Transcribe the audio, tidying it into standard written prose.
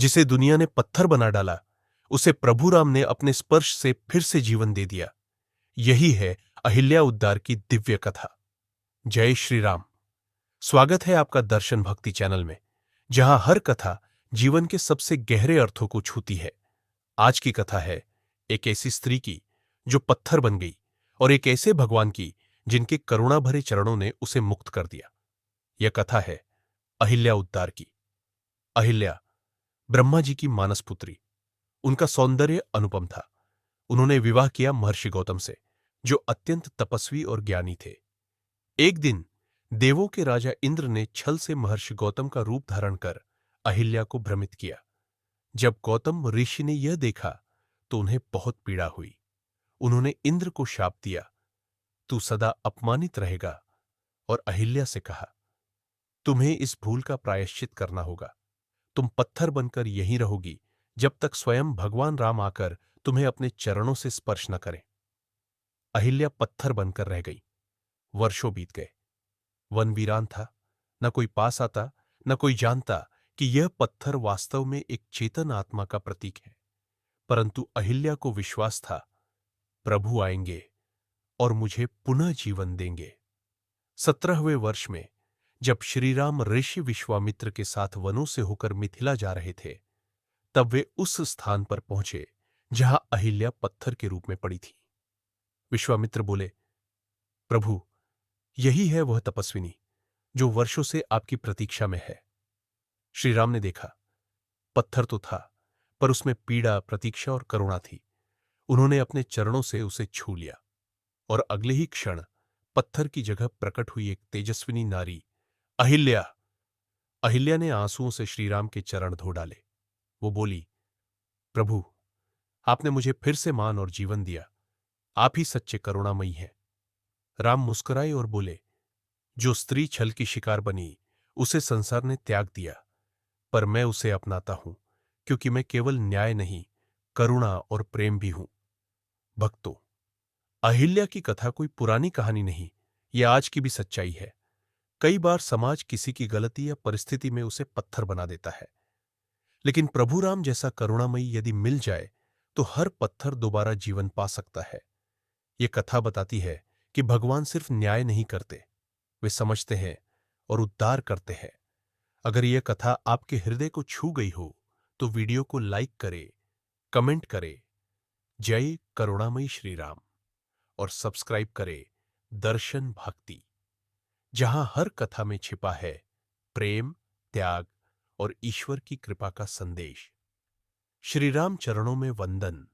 जिसे दुनिया ने पत्थर बना डाला, उसे प्रभु राम ने अपने स्पर्श से फिर से जीवन दे दिया। यही है अहिल्या उद्धार की दिव्य कथा। जय श्री राम। स्वागत है आपका दर्शन भक्ति चैनल में, जहां हर कथा जीवन के सबसे गहरे अर्थों को छूती है। आज की कथा है एक ऐसी स्त्री की जो पत्थर बन गई, और एक ऐसे भगवान की जिनके करुणा भरे चरणों ने उसे मुक्त कर दिया। यह कथा है अहिल्या उद्धार की। अहिल्या ब्रह्मा जी की मानस पुत्री। उनका सौंदर्य अनुपम था। उन्होंने विवाह किया महर्षि गौतम से, जो अत्यंत तपस्वी और ज्ञानी थे। एक दिन देवों के राजा इंद्र ने छल से महर्षि गौतम का रूप धारण कर अहिल्या को भ्रमित किया। जब गौतम ऋषि ने यह देखा तो उन्हें बहुत पीड़ा हुई। उन्होंने इंद्र को शाप दिया, तू सदा अपमानित रहेगा, और अहिल्या से कहा, तुम्हें इस भूल का प्रायश्चित करना होगा। तुम पत्थर बनकर यहीं रहोगी जब तक स्वयं भगवान राम आकर तुम्हें अपने चरणों से स्पर्श न करें। अहिल्या पत्थर बनकर रह गई। वर्षों बीत गए। वन वीरान था। न कोई पास आता, न कोई जानता कि यह पत्थर वास्तव में एक चेतन आत्मा का प्रतीक है। परंतु अहिल्या को विश्वास था, प्रभु आएंगे और मुझे पुनः जीवन देंगे। 17वें वर्ष में जब श्रीराम ऋषि विश्वामित्र के साथ वनों से होकर मिथिला जा रहे थे, तब वे उस स्थान पर पहुंचे जहां अहिल्या पत्थर के रूप में पड़ी थी। विश्वामित्र बोले, प्रभु, यही है वह तपस्विनी जो वर्षों से आपकी प्रतीक्षा में है। श्रीराम ने देखा, पत्थर तो था, पर उसमें पीड़ा, प्रतीक्षा और करुणा थी। उन्होंने अपने चरणों से उसे छू लिया, और अगले ही क्षण पत्थर की जगह प्रकट हुई एक तेजस्विनी नारी, अहिल्या। अहिल्या ने आंसुओं से श्रीराम के चरण धो डाले। वो बोली, प्रभु, आपने मुझे फिर से मान और जीवन दिया। आप ही सच्चे करुणामयी हैं। राम मुस्कुराए और बोले, जो स्त्री छल की शिकार बनी, उसे संसार ने त्याग दिया, पर मैं उसे अपनाता हूं, क्योंकि मैं केवल न्याय नहीं, करुणा और प्रेम भी हूं। भक्तों, अहिल्या की कथा कोई पुरानी कहानी नहीं, यह आज की भी सच्चाई है। कई बार समाज किसी की गलती या परिस्थिति में उसे पत्थर बना देता है, लेकिन प्रभु राम जैसा करुणामयी यदि मिल जाए तो हर पत्थर दोबारा जीवन पा सकता है। यह कथा बताती है कि भगवान सिर्फ न्याय नहीं करते, वे समझते हैं और उद्धार करते हैं। अगर यह कथा आपके हृदय को छू गई हो तो वीडियो को लाइक करें, कमेंट करें, जय करुणामयी श्री राम, और सब्सक्राइब करें दर्शन भक्ति, जहां हर कथा में छिपा है प्रेम, त्याग और ईश्वर की कृपा का संदेश। श्री राम चरणों में वंदन।